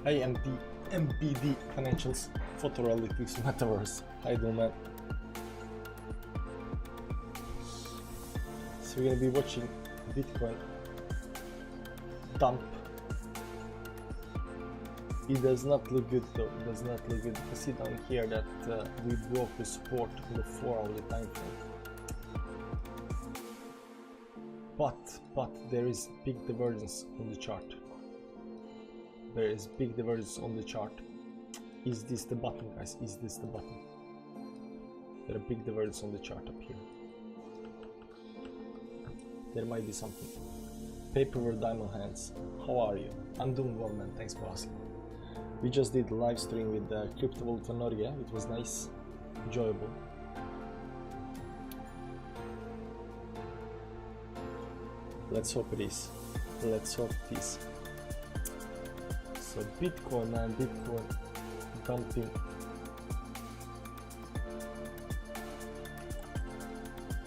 AMD MPD Financials Photorealitics Metaverse. How you doing, man? So we're gonna be watching Bitcoin dump. It does not look good though. It does not look good. You can see down here that we broke the support in the 4-hourly time frame. But there is big divergence on the chart. There is big divergence on the chart. Is this the bottom, guys? Is this the bottom? There are big divergence on the chart up here. There might be something. Paper diamond hands. How are you? I'm doing well, man. Thanks for asking. We just did a live stream with Cryptovaluta Norge. It was nice, enjoyable. Let's hope it is. Let's hope it is. So Bitcoin, man, Bitcoin dumping.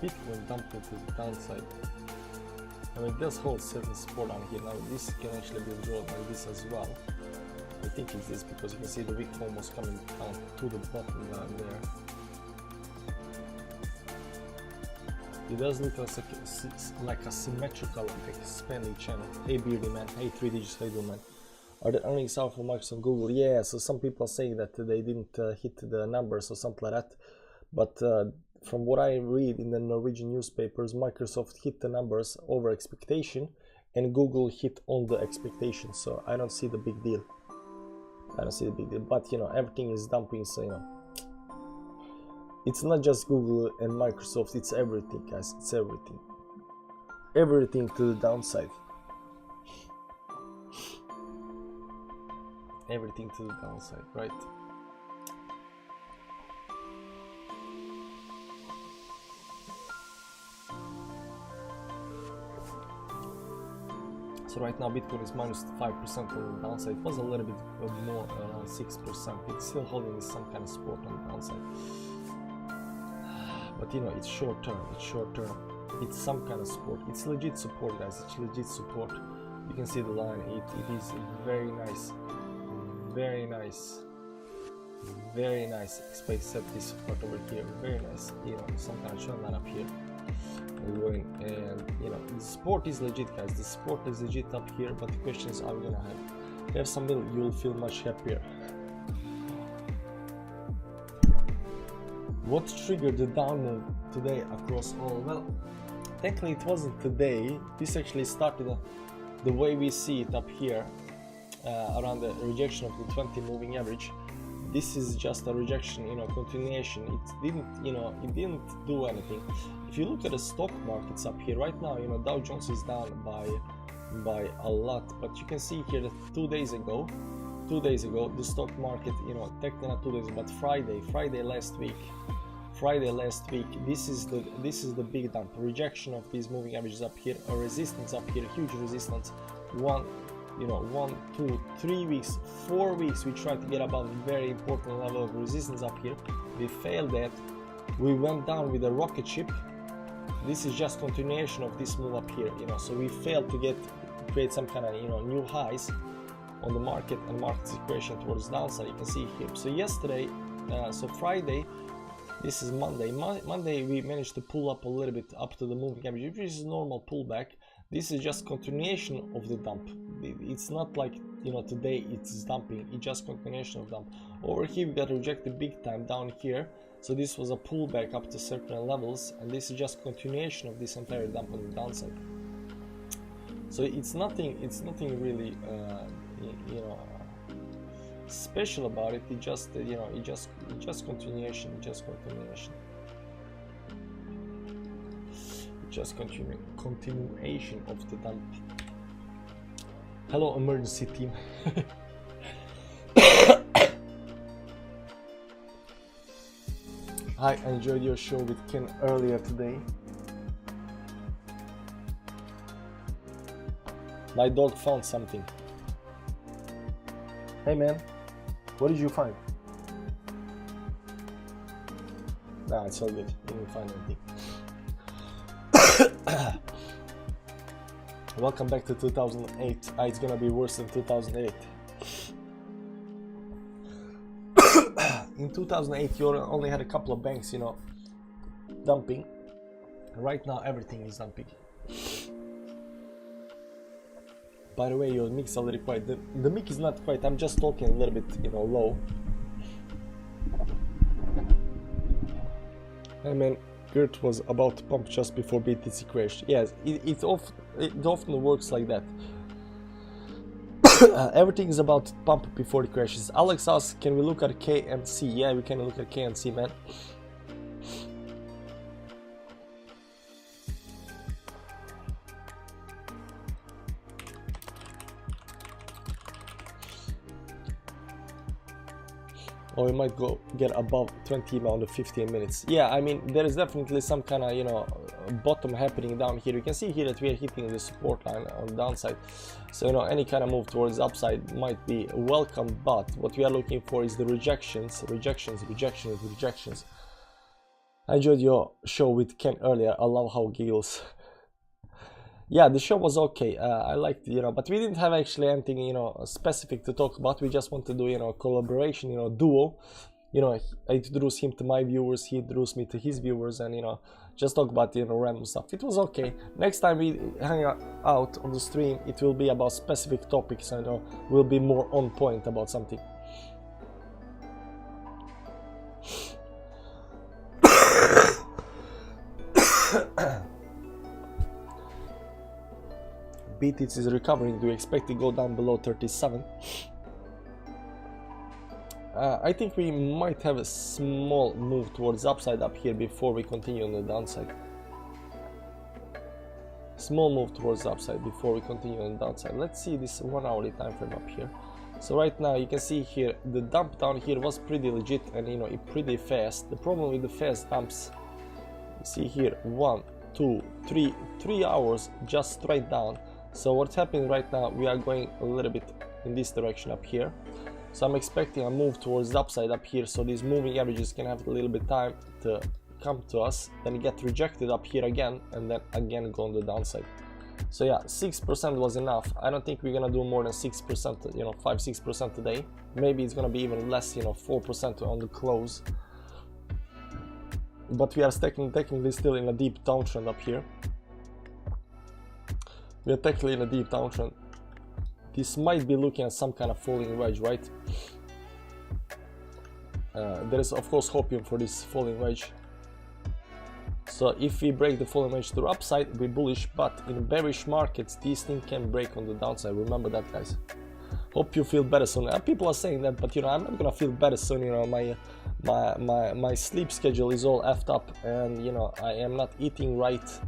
Bitcoin dumping to the downside. I mean, it does hold certain support on here. Now this can actually be withdrawn like this as well. I think it's this because you can see the wick almost coming down to the bottom down there. It does look like a symmetrical expanding channel. Hey Beardy man, hey 3 digits, how you doing, man? Are the earnings out for Microsoft and Google? Yeah, so some people are saying that they didn't hit the numbers or something like that. But from what I read in the Norwegian newspapers, Microsoft hit the numbers over expectation and Google hit on the expectation. So I don't see the big deal. I don't see the big deal. But you know, everything is dumping, so you know. It's not just Google and Microsoft, it's everything, guys. It's everything. Everything to the downside. Everything to the downside, right? So right now Bitcoin is minus 5% on the downside. It was a little bit more, around 6%. It's still holding some kind of support on the downside. But you know, it's short term, it's some kind of support. It's legit support, guys. It's legit support. You can see the line. It is very nice, very nice, very nice. Except this part over here, very nice. You know, some kind of trend line up here. We're going, and you know, the support is legit, guys. The support is legit up here. But the question is, are we gonna have some milk? You'll feel much happier. What triggered the down move today across all? Well, technically it wasn't today. This actually started the way we see it up here around the rejection of the 20 moving average. This is just a rejection, you know, continuation. It didn't do anything. If you look at the stock markets up here right now, you know, Dow Jones is down by a lot, but you can see here that 2 days ago the stock market, you know, technically not 2 days, but Friday last week, this is the big dump, rejection of these moving averages up here, a resistance up here, huge resistance. 1, 2, 3 weeks, 4 weeks we tried to get above a very important level of resistance up here. We failed that. We went down with a rocket ship. This is just continuation of this move up here, you know, so we failed to create some kind of, you know, new highs on the market and market situation towards downside. You can see here. So yesterday, so Friday, this is Monday. Monday we managed to pull up a little bit up to the moving average, which is a normal pullback. This is just continuation of the dump. It's not like, you know, today it's dumping. It's just continuation of dump. Over here we got rejected big time down here. So this was a pullback up to certain levels, and this is just continuation of this entire dump on the downside. So it's nothing really you know, special about it. It just, you know, it just continuation, just continuation of the dump. Hello emergency team. I enjoyed your show with Ken earlier today. My dog found something. Hey man, what did you find? Nah, it's all good. You didn't find anything. Welcome back to 2008. It's gonna be worse than 2008. In 2008 you only had a couple of banks, you know, dumping. Right now everything is dumping. By the way, your mic is already quiet. The mic is not quiet, I'm just talking a little bit, you know, low. Hey man, Gert was about to pump just before BTC crashed. Yes, it often works like that. Everything is about to pump before it crashes. Alex asks, can we look at K and C? Yeah, we can look at K and C, man. Or we might go get above 20 EMA on the 15 minutes. Yeah, I mean, there is definitely some kind of, you know, bottom happening down here. You can see here that we are hitting the support line on the downside. So, you know, any kind of move towards the upside might be welcome, but what we are looking for is the rejections. I enjoyed your show with Ken earlier. I love how giggles. Yeah, the show was okay. I liked, you know, but we didn't have actually anything, you know, specific to talk about. We just want to do, you know, collaboration, you know, duo. You know, I introduced him to my viewers, he introduced me to his viewers, and, you know, just talk about, you know, random stuff. It was okay. Next time we hang out on the stream, it will be about specific topics, and, you know, we'll be more on point about something. BTC is recovering. Do you expect to go down below 37? I think we might have a small move towards upside up here before we continue on the downside. Small move towards the upside before we continue on the downside. Let's see this 1 hourly time frame up here. So right now you can see here the dump down here was pretty legit, and, you know, it pretty fast. The problem with the fast dumps, you see here 1, 2, 3 hours just straight down. So what's happening right now, we are going a little bit in this direction up here. So I'm expecting a move towards the upside up here, so these moving averages can have a little bit time to come to us, then get rejected up here again, and then again go on the downside. So yeah, 6% was enough. I don't think we're gonna do more than 6%, you know, 5-6% today. Maybe it's gonna be even less, you know, 4% on the close. But we are technically still in a deep downtrend up here. We are technically in a deep downtrend. This might be looking at some kind of falling wedge, right? There is of course hopium for this falling wedge. So if we break the falling wedge to the upside, we're bullish, but in bearish markets, these things can break on the downside. Remember that, guys. Hope you feel better soon. People are saying that, but, you know, I'm not gonna feel better soon. You know, my sleep schedule is all effed up, and, you know, I am not eating right.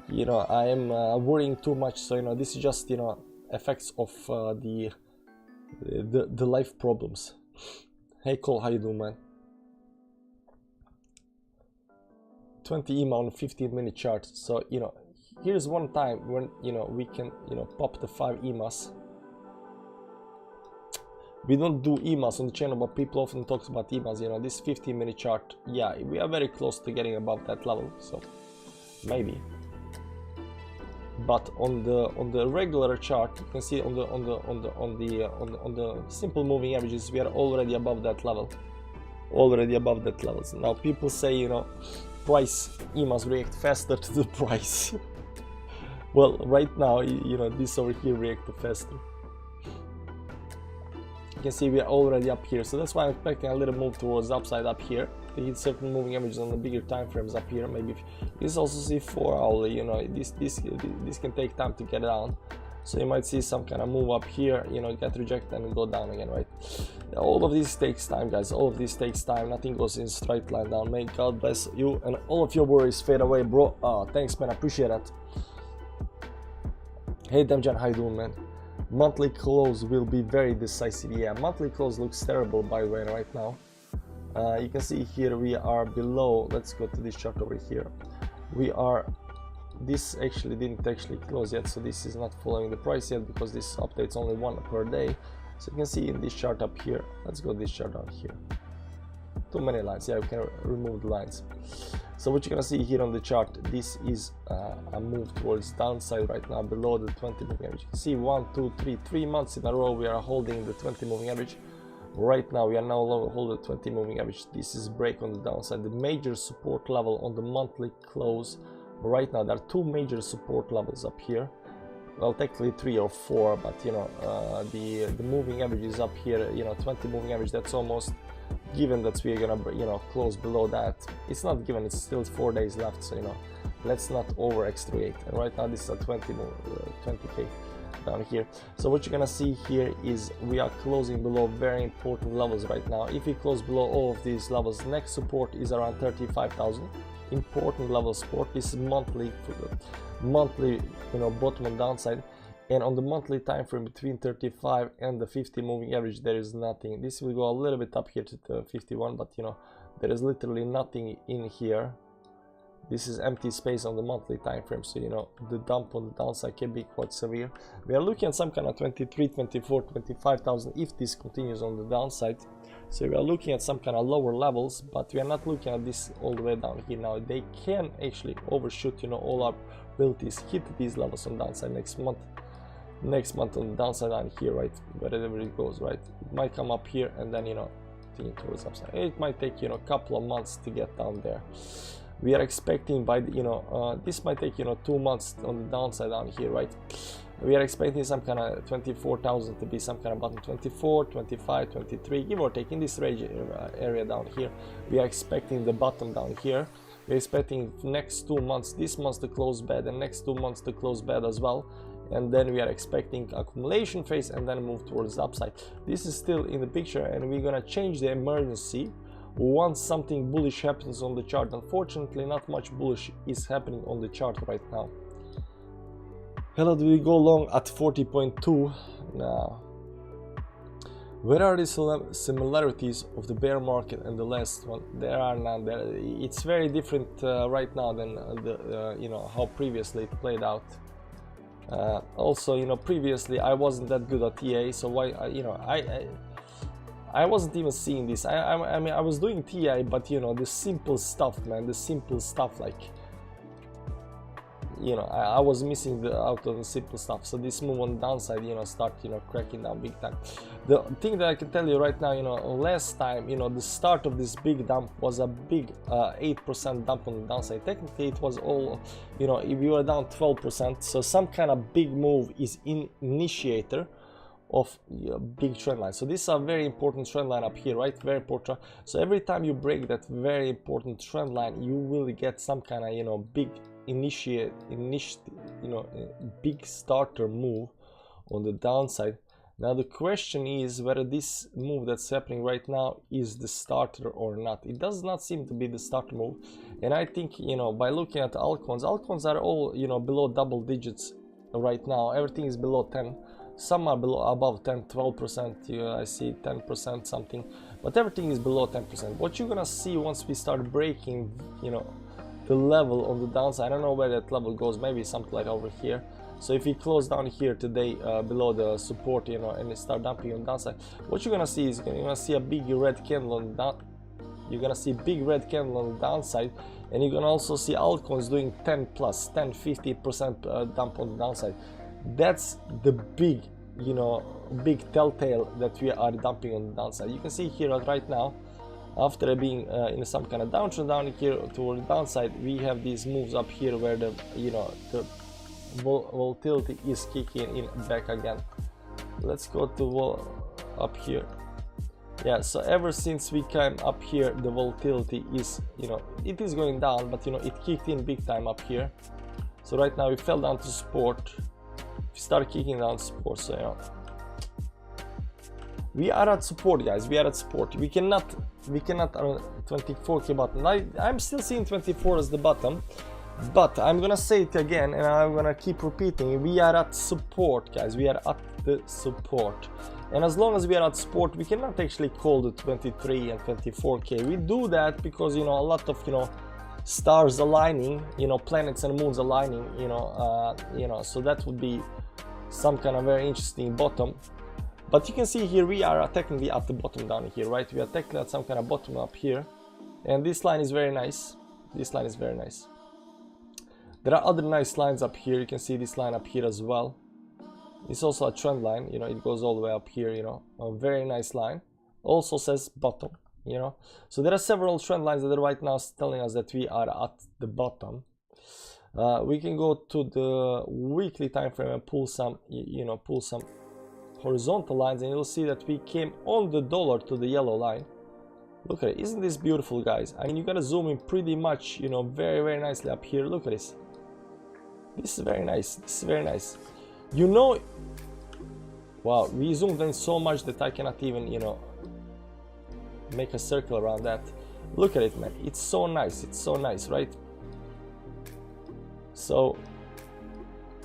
You know, I am worrying too much. So, you know, this is just, you know, effects of the life problems. Hey Cole, how you doing, man? 20 EMA on a 15-minute chart. So, you know, here's one time when, you know, we can, you know, pop the 5 EMAs. We don't do EMAs on the channel, but people often talk about EMAs. You know, this 15-minute chart, yeah, we are very close to getting above that level, so maybe. But on the regular chart, you can see on the simple moving averages, we are already above that level. Already above that level. So now people say, you know, price EMAs react faster to the price. Well, right now, you know, this over here reacted faster. You can see we are already up here, so that's why I'm expecting a little move towards the upside up here. To hit certain moving averages on the bigger time frames up here. Maybe this also see 4 hourly. You know, this can take time to get down. So you might see some kind of move up here, you know, get rejected and go down again, right? All of this takes time, guys. All of this takes time. Nothing goes in straight line down. May God bless you and all of your worries fade away, bro. Thanks, man. I appreciate that. Hey, Demjan, how you doing, man? Monthly close will be very decisive. Yeah, monthly close looks terrible, by the way, right now. You can see here we are below. Let's go to this chart over here. We are, this actually didn't actually close yet, so this is not following the price yet because this updates only 1 per day. So you can see in this chart up here, let's go this chart down here. Too many lines. Yeah, we can remove the lines. So what you're gonna see here on the chart, this is a move towards downside right now below the 20 moving average. You can see 1, 2, 3 months in a row we are holding the 20 moving average. Right now we are no longer holding 20 moving average. This is break on the downside. The major support level on the monthly close right now, there are two major support levels up here. Well, technically 3 or 4, but you know, the moving average is up here, you know, 20 moving average. That's almost given that we're gonna, you know, close below that. It's not given, it's still 4 days left, so you know, let's not over extrapolate. And right now this is a 20k down here. So what you're gonna see here is we are closing below very important levels right now. If we close below all of these levels, next support is around 35,000. Important level support. This is monthly, you know, bottom and downside. And on the monthly time frame between 35 and the 50 moving average, there is nothing. This will go a little bit up here to the 51, but you know, there is literally nothing in here. This is empty space on the monthly time frame, so you know, the dump on the downside can be quite severe. We are looking at some kind of 23, 24, 25,000 if this continues on the downside. So we are looking at some kind of lower levels, but we are not looking at this all the way down here. Now they can actually overshoot, you know, all our abilities, hit these levels on downside next month on the downside down here, right, wherever it goes, right. It might come up here and then, you know, towards upside. It might take, you know, a couple of months to get down there. We are expecting by the, you know, this might take, you know, 2 months on the downside down here, right. We are expecting some kind of 24,000 to be some kind of bottom, 24, 25, 23, give or take in this range area down here. We are expecting the bottom down here. We're expecting next 2 months, this month to close bad and next 2 months to close bad as well. And then we are expecting accumulation phase and then move towards the upside. This is still in the picture and we're gonna change the emergency once something bullish happens on the chart. Unfortunately, not much bullish is happening on the chart right now. Hello, do we go long at 40.2 now? Where are the similarities of the bear market and the last one? There are none. It's very different right now than you know, how previously it played out. Also, you know, previously I wasn't that good at TA, so why, you know, I wasn't even seeing this. I mean, I was doing TI, but you know, the simple stuff, man, the simple stuff, like, you know, I was missing out on the simple stuff. So this move on the downside, you know, start, you know, cracking down big time. The thing that I can tell you right now, you know, last time, you know, the start of this big dump was a big 8% dump on the downside. Technically it was all, you know, if you were down 12%, so some kind of big move is initiator of big trend line. So this is a very important trend line up here, right? Very important. So every time you break that very important trend line, you will get some kind of, you know, big big starter move on the downside. Now the question is whether this move that's happening right now is the starter or not. It does not seem to be the starter move, and I think, you know, by looking at altcoins are all, you know, below double digits right now. Everything is below 10. Some are above 10, 12%. I see 10% something, but everything is below 10%. What you're gonna see once we start breaking, you know, the level on the downside, I don't know where that level goes, maybe something like over here. So if we close down here today below the support, you know, and start dumping on the downside, what you're gonna see is you're gonna see a big red candle on the you're gonna see big red candle on the downside, and you're gonna also see altcoins doing 10 plus 10 50% dump on the downside. That's the big, you know, big telltale that we are dumping on the downside. You can see here right now, after being in some kind of downtrend down here toward the downside, we have these moves up here where the, you know, the volatility is kicking in back again. Let's go to up here. Yeah, so ever since we came up here, the volatility is, you know, it is going down, but you know, it kicked in big time up here. So right now we fell down to support. We start kicking down support, so you know, we are at support, guys. We are at support. We cannot 24k bottom. I'm still seeing 24 as the bottom, but I'm gonna say it again and I'm gonna keep repeating. We are at support, guys. We are at the support, and as long as we are at support, we cannot actually call the 23 and 24k. We do that because, you know, a lot of, you know, stars aligning, you know, planets and moons aligning, you know, so that would be some kind of very interesting bottom. But you can see here we are technically at the bottom down here, right? We are technically at some kind of bottom up here, and this line is very nice. This line is very nice. There are other nice lines up here. You can see this line up here as well. It's also a trend line, you know, it goes all the way up here, you know, a very nice line. also says bottom, you know. So there are several trend lines that are right now telling us that we are at the bottom. We can go to the weekly time frame and pull some, you know, pull some horizontal lines, and you'll see that we came on the dollar to the yellow line. Look at it. Isn't this beautiful, guys? I mean, you gotta zoom in pretty much, you know, very nicely up here. Look at this. This is very nice. This is very nice. You know, wow, we zoomed in so much that I cannot even, you know, make a circle around that. Look at it, man. It's so nice. It's so nice, right? So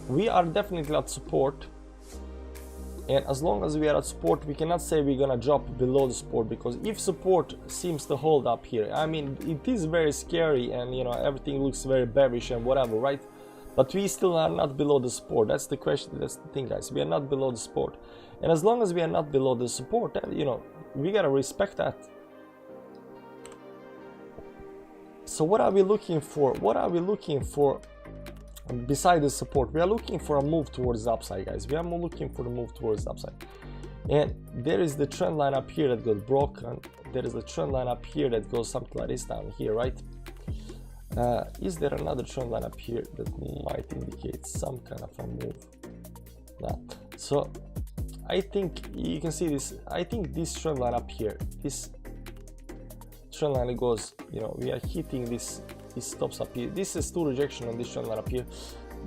we are definitely at support, and as long as we are at support, we cannot say we're gonna drop below the support, because if support seems to hold up here, I mean, it is very scary, and you know, everything looks very bearish and whatever, right? But we still are not below the support. That's the question. That's the thing, guys. We are not below the support, and as long as we are not below the support, you know, we gotta respect that. So what are we looking for? What are we looking for beside the support? We are looking for a move towards the upside, guys. We are looking for the move towards the upside, and there is the trend line up here that got broken. There is the trend line up here that goes something like this down here, right? Is there another trend line up here that might indicate some kind of a move? No. So I think you can see this. I think this trend line up here, this trend line goes, you know, we are hitting this stops up here. This is two rejection on this trend line up here.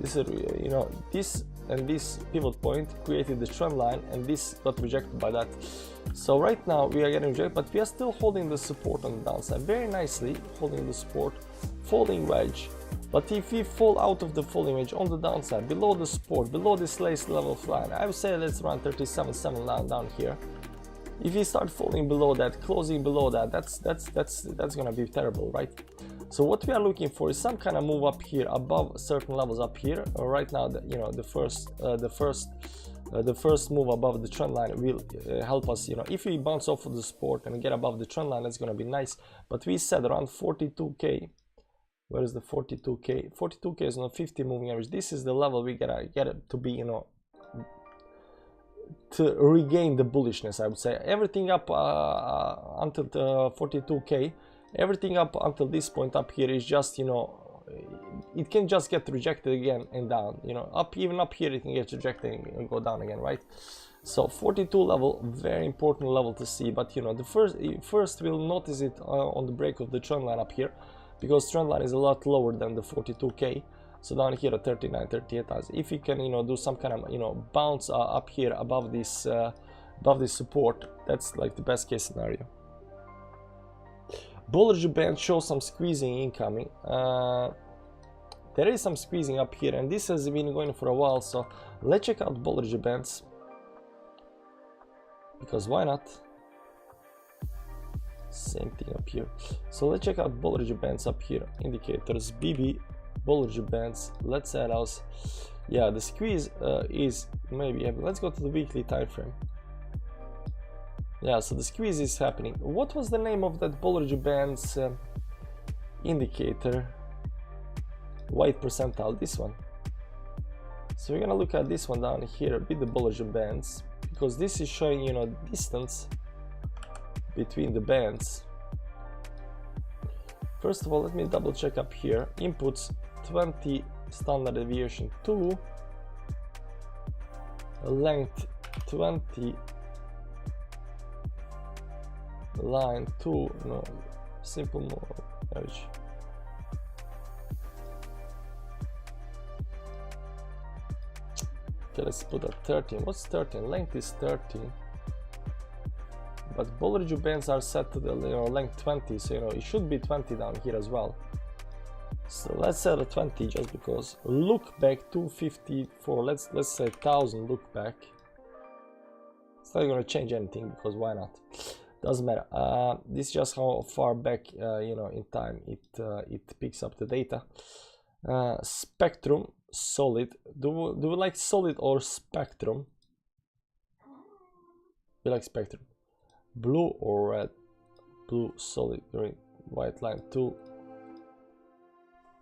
This is, you know, this and this pivot point created the trend line, and this got rejected by that. So right now we are getting rejected, but we are still holding the support on the downside very nicely, holding the support, falling wedge. But if we fall out of the falling wedge on the downside, below the support, below this last level of line, I would say let's run 37.7 down here. If we start falling below that, closing below that, that's gonna be terrible, right? So what we are looking for is some kind of move up here above certain levels up here. Right now, you know, the first move above the trend line will help us. You know, if we bounce off of the support and get above the trend line, that's gonna be nice. But we said around 42k. Where is the 42k? 42k is on a 50 moving average. This is the level we gotta get it to be, you know, to regain the bullishness. I would say everything up until the 42k. Everything up until this point up here is just, you know, it can just get rejected again and down, you know, up, even up here it can get rejected and go down again, right? So 42 level, very important level to see. But you know, the first we'll notice it on the break of the trend line up here, because trend line is a lot lower than the 42k. So down here at 39, 38, if you can, you know, do some kind of, you know, bounce up here above this support, that's like the best case scenario. Bollinger Band shows some squeezing incoming. There is some squeezing up here, and this has been going for a while. So let's check out Bollinger Bands, because why not? Same thing up here. So let's check out Bollinger Bands up here. Indicators, BB, Bollinger Bands. Let's add us. Yeah, the squeeze is maybe happening. Let's go to the weekly time frame. Yeah, so the squeeze is happening. What was the name of that Bollinger Bands indicator? White percentile, this one. So we're gonna look at this one down here with the Bollinger Bands, because this is showing, you know, distance between the bands. First of all, let me double check up here. Inputs 20, standard deviation 2, length 20, line 2, no, simple average. Okay, let's put at 13. What's 13? Length is 13, but Bollinger Bands are set to the, you know, length 20, so you know it should be 20 down here as well. So let's set a 20 just because. Look back 254. Let's say 1000 look back. It's not gonna change anything, because why not? Doesn't matter. This is just how far back, you know, in time it picks up the data. Spectrum, solid. Do we like solid or spectrum? We like spectrum. Blue or red? Blue, solid, green, white line 2.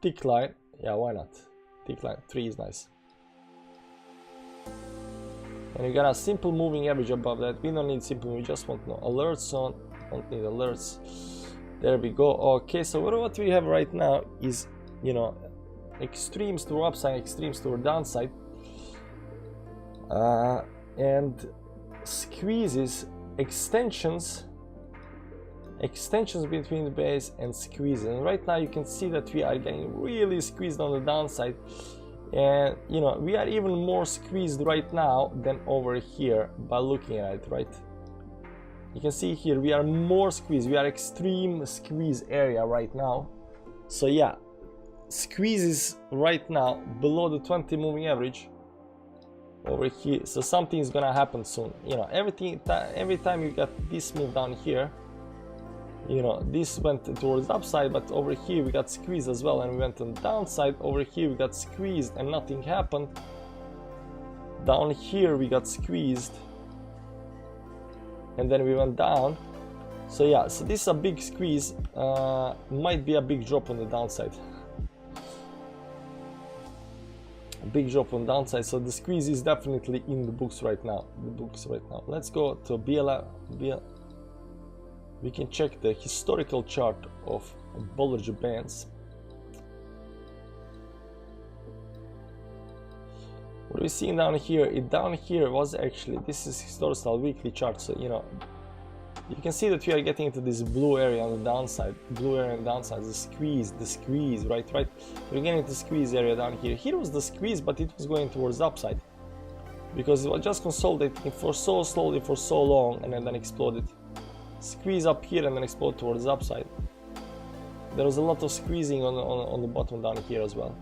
Thick line, yeah, why not? Thick line 3 is nice. and you got a simple moving average above that. We don't need simple, we just want no alerts on, don't need alerts. There we go. Okay, so what we have right now is, you know, extremes to upside, extremes to downside, and squeezes, extensions between the base and squeezes. And right now you can see that we are getting really squeezed on the downside, and you know, we are even more squeezed right now than over here by looking at it, right? You can see here we are more squeezed, we are extreme squeeze area right now. So yeah, squeezes right now below the 20 moving average over here. So something is gonna happen soon, you know. Every time you got this move down here, you know, this went towards the upside, but over here we got squeezed as well, and we went on the downside. Over here we got squeezed and nothing happened. Down here we got squeezed and then we went down. So yeah, so this is a big squeeze, might be a big drop on the downside. A big drop on the downside, so the squeeze is definitely in the books right now. Let's go to BL. We can check the historical chart of Bollinger Bands. What we're seeing down here, down here was actually, this is historical weekly chart, so you know, you can see that we are getting into this blue area on the downside, the squeeze, right, we're getting into the squeeze area down here. Here was the squeeze, but it was going towards the upside, because it was just consolidating for so slowly for so long, and then exploded. Squeeze up here and then explode towards the upside. There was a lot of squeezing on the bottom down here as well.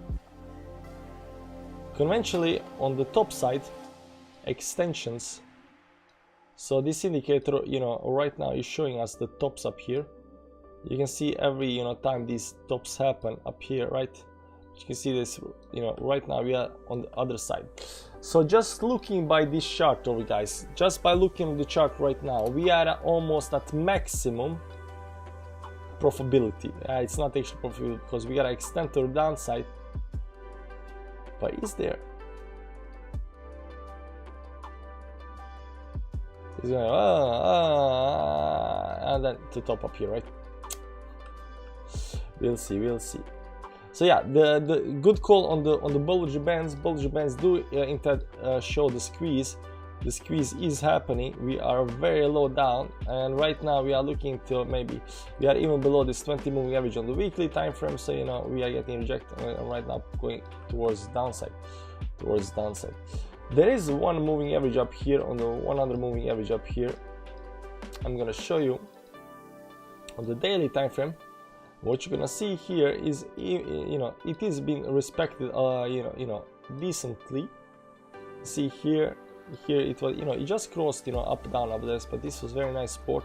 Conventionally on the top side, extensions. So this indicator, you know, right now is showing us the tops up here. You can see every, you know, time these tops happen up here, right? You can see this, you know, right now we are on the other side. So just looking by this chart over, guys, just by looking at the chart right now, we are almost at maximum profitability. It's not actually profitability because we gotta extend to the downside. But is there? It's going and then to top up here, right? We'll see. So yeah, the good call on the Bollinger Bands. Bollinger Bands do show the squeeze. The squeeze is happening. We are very low down, and right now we are looking to maybe we are even below this 20 moving average on the weekly time frame. So you know, we are getting rejected, and right now going towards downside. There is one moving average up here on the 100 moving average up here. I'm gonna show you on the daily time frame. What you're gonna see here is, you know, it is being respected, you know, decently. See here it was, you know, it just crossed, you know, up down this, but this was very nice support.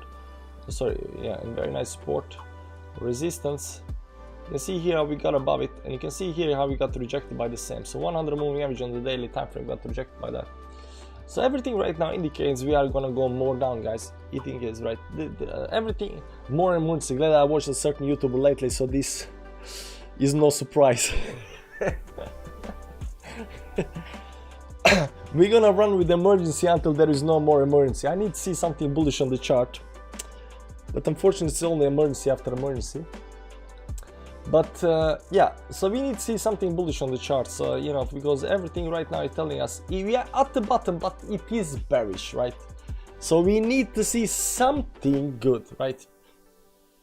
Sorry, yeah, and very nice support, resistance. You can see here how we got above it, and you can see here how we got rejected by the same. So 100 moving average on the daily time frame got rejected by that. So everything right now indicates we are gonna go more down, guys. It indicates, right, everything more and more. Glad I watched a certain YouTuber lately, so this is no surprise. We're gonna run with emergency until there is no more emergency. I need to see something bullish on the chart, but unfortunately it's only emergency after emergency. But yeah, so we need to see something bullish on the chart. So you know, because everything right now is telling us we are at the bottom, but it is bearish, right? So we need to see something good, right?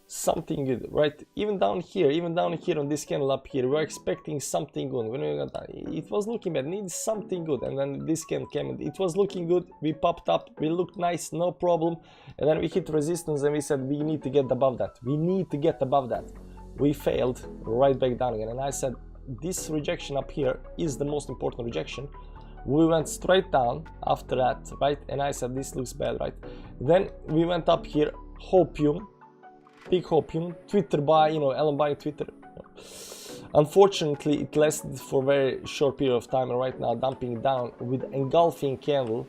Something good, right? Even down here on this candle up here, we're expecting something good. When we got down, it was looking bad, needs something good, and then this candle came in, it was looking good, we popped up, we looked nice, no problem, and then we hit resistance and we said we need to get above that, we failed, right back down again, and I said this rejection up here is the most important rejection. We went straight down after that, right? And I said this looks bad, right? Then we went up here, hopium, big hopium, Twitter buy, you know, Ellen buying Twitter. Unfortunately, it lasted for a very short period of time, and right now dumping down with engulfing candle,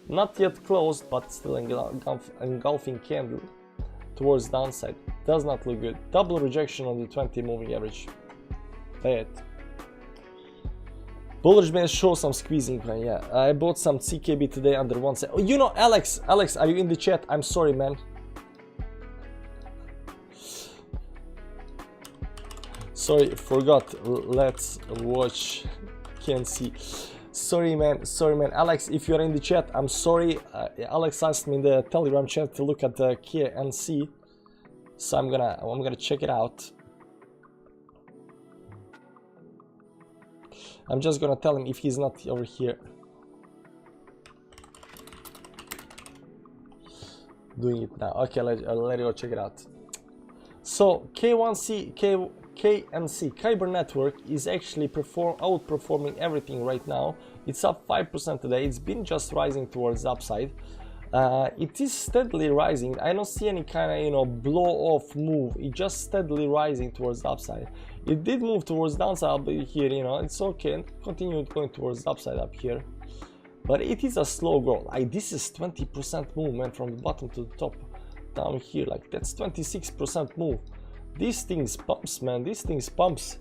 not yet closed, but still engulfing candle towards downside. Does not look good. Double rejection on the 20 moving average. Bad. Bullish band show some squeezing, man. Yeah, I bought some CKB today under 1 cent. Oh, you know, Alex, are you in the chat? I'm sorry, man. Sorry, forgot. Let's watch. Can't see. Sorry, man. Alex, if you're in the chat, I'm sorry. Alex asked me in the Telegram chat to look at the KNC, so I'm gonna check it out. I'm just gonna tell him if he's not over here. Doing it now. Okay, I'll let you go check it out. So KNC Kyber Network is actually outperforming everything right now. It's up 5% today. It's been just rising towards the upside. It is steadily rising. I don't see any kind of, you know, blow off move. It's just steadily rising towards the upside. It did move towards downside up here, you know, it's okay. Continue going towards the upside up here, but it is a slow growth. Like, this is 20% movement from the bottom to the top down here. Like, that's 26% move. These things pumps, man. These things pumps.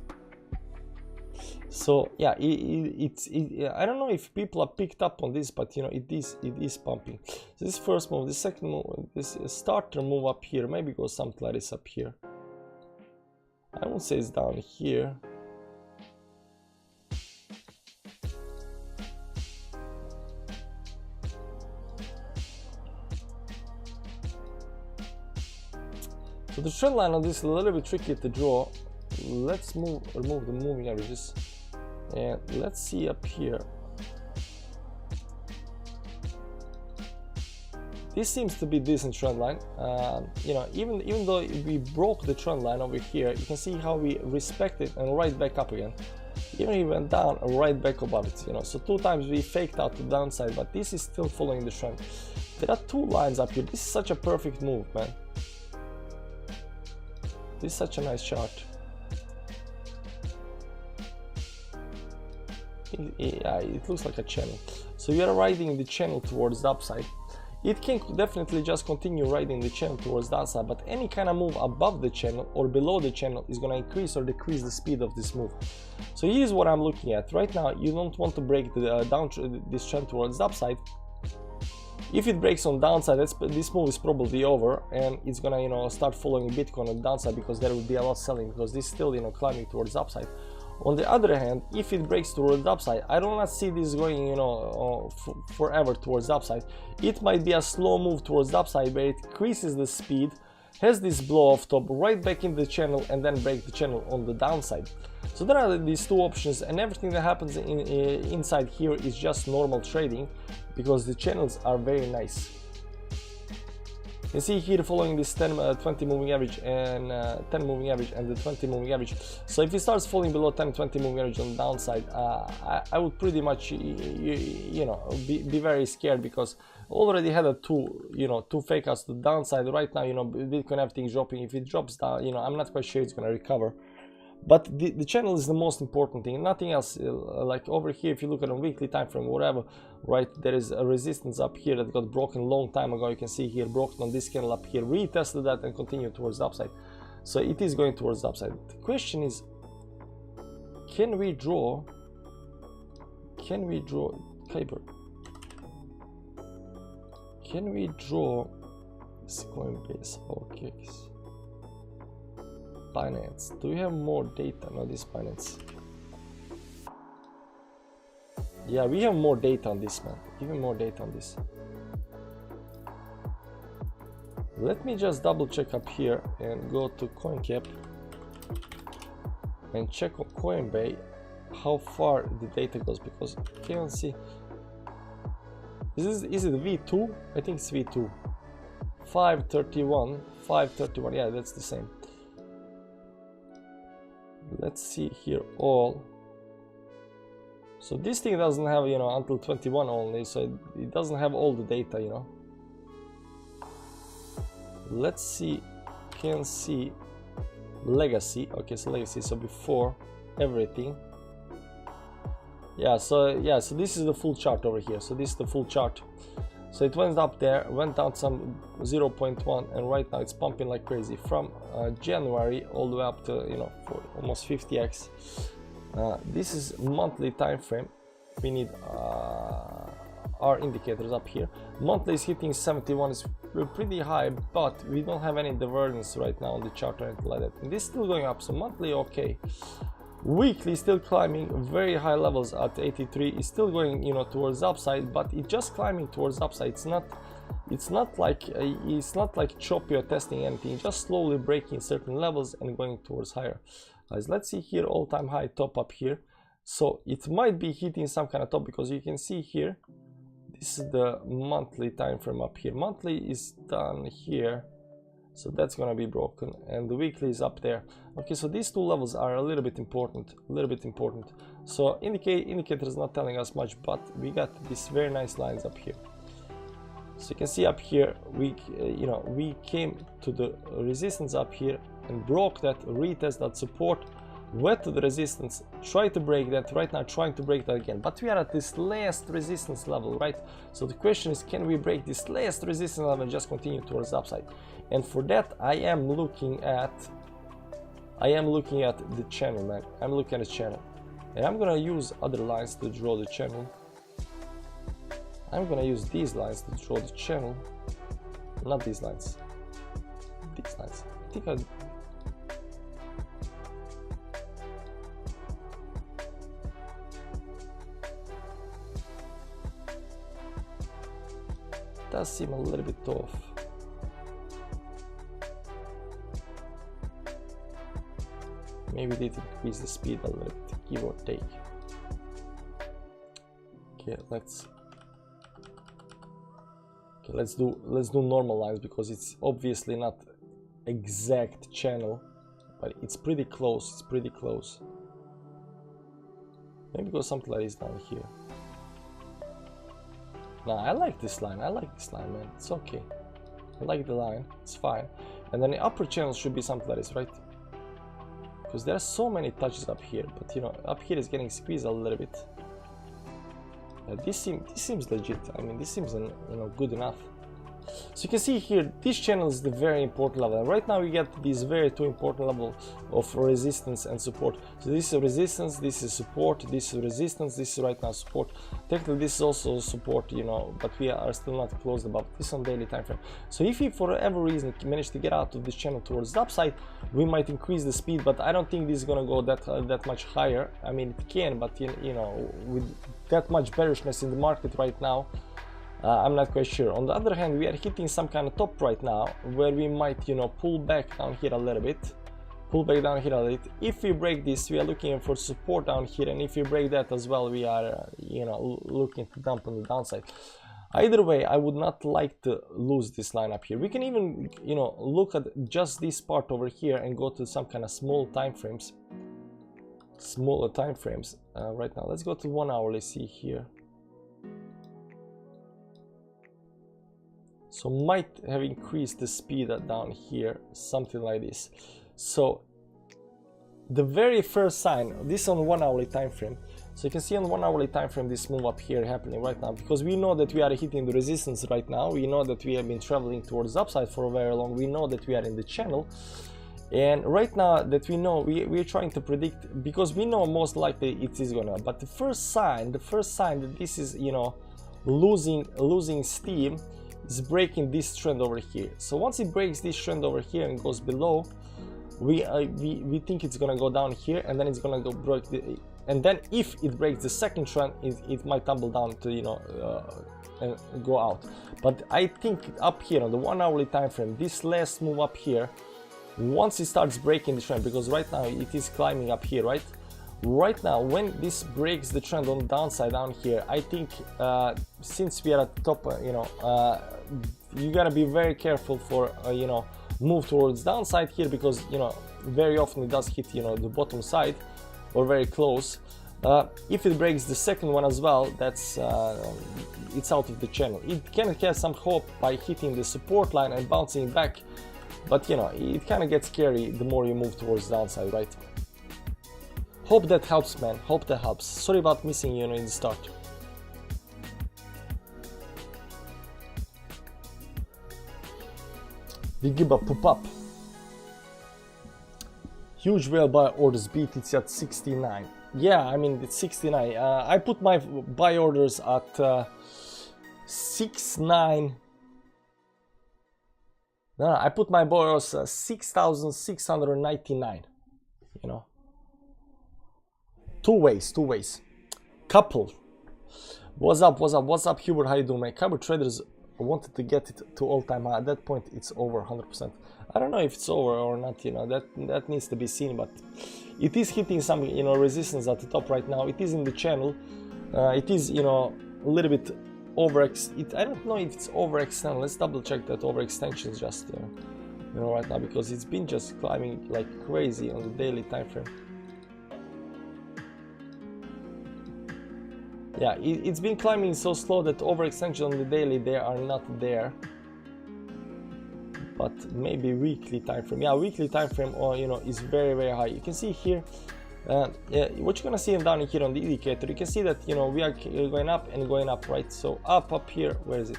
So yeah, I don't know if people are picked up on this, but you know, it is pumping. So this first move, the second move, this starter move up here, maybe go something like this up here. I won't say it's down here. So the trend line on this is a little bit tricky to draw. Let's remove the moving averages, and let's see up here. This seems to be decent trend line. You know, even though we broke the trend line over here, you can see how we respect it and right back up again. Even if we went down, right back above it. You know, so 2 times we faked out the downside, but this is still following the trend. There are 2 lines up here. This is such a perfect move, man. This is such a nice chart. Yeah, it looks like a channel. So we are riding the channel towards the upside. It can definitely just continue riding the channel towards the upside, but any kind of move above the channel or below the channel is going to increase or decrease the speed of this move. So here's what I'm looking at right now. You don't want to break the this trend towards the upside. If it breaks on downside, this move is probably over, and it's gonna, you know, start following Bitcoin on downside, because there will be a lot selling, because this is still, you know, climbing towards the upside. On the other hand, if it breaks towards the upside, I do not see this going, you know, forever towards the upside. It might be a slow move towards the upside where it increases the speed, has this blow off top, right back in the channel, and then break the channel on the downside. So there are these 2 options, and everything that happens inside here is just normal trading, because the channels are very nice. You can see here following this 20 moving average and 10 moving average and the 20 moving average. So if it starts falling below 10-20 moving average on the downside, I would pretty much, you know, be very scared, because already had a 2 fake outs to the downside. Right now, you know, Bitcoin, everything is dropping. If it drops down, you know, I'm not quite sure it's going to recover. But the channel is the most important thing, nothing else. Like over here, if you look at a weekly time frame, whatever, right, there is a resistance up here that got broken a long time ago. You can see here, broken on this candle up here, retested that and continued towards the upside. So it is going towards the upside. The question is, can we draw Kyber? Can we draw this Coinbase? Okay. Binance. Do we have more data? No, this Binance. Yeah, we have more data on this, man. Even more data on this. Let me just double check up here and go to CoinCap and check on Coinbase how far the data goes, because I can't see. Is it V2? I think it's V2. 531. Yeah, that's the same. Let's see here all. So this thing doesn't have, you know, until 21 only, so it doesn't have all the data, you know. Let's see, can see legacy. Okay, so legacy, so before everything. Yeah, so this is the full chart over here. So this is the full chart. So it went up there, went down some 0.1, and right now it's pumping like crazy from January all the way up to, you know, for almost 50x. This is monthly time frame. We need our indicators up here. Monthly is hitting 71, is pretty high, but we don't have any divergence right now on the chart or anything like that. And this is still going up, so monthly okay. Weekly still climbing very high levels at 83, is still going, you know, towards upside, but it's just climbing towards upside. It's not like choppy or testing anything, just slowly breaking certain levels and going towards higher. Guys, let's see here, all-time high top up here. So it might be hitting some kind of top, because you can see here, this is the monthly time frame up here. Monthly is done here, so that's gonna be broken, and the weekly is up there. Okay, so these two levels are a little bit important, So indicator is not telling us much, but we got these very nice lines up here. So you can see up here, we came to the resistance up here and broke that, retest that support, went to the resistance, try to break that, right now trying to break that again, but we are at this last resistance level, right? So the question is, can we break this last resistance level and just continue towards the upside? And for that, I am looking at the channel, man. I'm looking at the channel, and I'm gonna use other lines to draw the channel. I'm gonna use these lines to draw the channel, not these lines, these lines. I think I does seem a little bit off. Maybe they did increase the speed a little bit, give or take. Okay, let's do normal lines, because it's obviously not exact channel, but it's pretty close. Maybe go something like this down here. Now I like this line, man. It's okay. I like the line, it's fine. And then the upper channel should be something like this, right? Because there are so many touches up here, but you know, up here is getting squeezed a little bit. This seems legit. I mean, this seems, you know, good enough. So you can see here, this channel is the very important level, and right now we get these very two important level of resistance and support. So this is resistance, this is support, this is resistance, this is right now support. Technically this is also support, you know, but we are still not closed above this on daily time frame. So if we for whatever reason manage to get out of this channel towards the upside, we might increase the speed, but I don't think this is gonna go that much higher. I mean, it can, but you know, with that much bearishness in the market right now, I'm not quite sure. On the other hand, we are hitting some kind of top right now, where we might, you know, pull back down here a little bit. If we break this, we are looking for support down here, and if we break that as well, we are, you know, looking to dump on the downside. Either way, I would not like to lose this line up here. We can even, you know, look at just this part over here and go to some kind of smaller time frames. Right now, let's go to 1 hourly. See here. So might have increased the speed down here, something like this. So the very first sign, this on 1 hourly time frame. So you can see on 1 hourly time frame this move up here happening right now, because we know that we are hitting the resistance right now. We know that we have been traveling towards the upside for very long. We know that we are in the channel. And right now that we know, we're trying to predict, because we know most likely it is gonna, but the first sign that this is, you know, losing steam, is breaking this trend over here. So once it breaks this trend over here and goes below, we think it's gonna go down here, and then it's gonna go break the, and then if it breaks the second trend, it might tumble down to, you know, and go out. But I think up here on the 1 hourly time frame, this last move up here, once it starts breaking the trend, because right now it is climbing up here, right? Right now, when this breaks the trend on the downside down here, I think since we are at the top, you know, you gotta be very careful for, you know, move towards downside here, because, you know, very often it does hit, you know, the bottom side or very close. If it breaks the second one as well, that's it's out of the channel. It can get some hope by hitting the support line and bouncing back, but you know, it kind of gets scary the more you move towards downside, right? Hope that helps, man. Hope that helps. Sorry about missing you, in the start. Big Giba pop up. Huge whale buy orders BTC at 69. yeah, I mean it's 69. I put my buy orders at 69. No, I put my buy orders 6,699. You know, two ways. Couple. What's up, Hubert? How you doing, man? Couple traders wanted to get it to all-time high. At that point, it's over 100%. I don't know if it's over or not. You know, that needs to be seen, but it is hitting some, you know, resistance at the top right now. It is in the channel. It is, you know, a little bit I don't know if it's overextended. Let's double check that overextension is just, you know, right now, because it's been just climbing like crazy on the daily time frame. Yeah, it's been climbing so slow that overextension on the daily they are not there. But maybe weekly time frame. Yeah, weekly time frame, you know, is very, very high. You can see here, yeah, what you're gonna see down here on the indicator, you can see that, you know, we are going up and going up, right? So up here, where is it?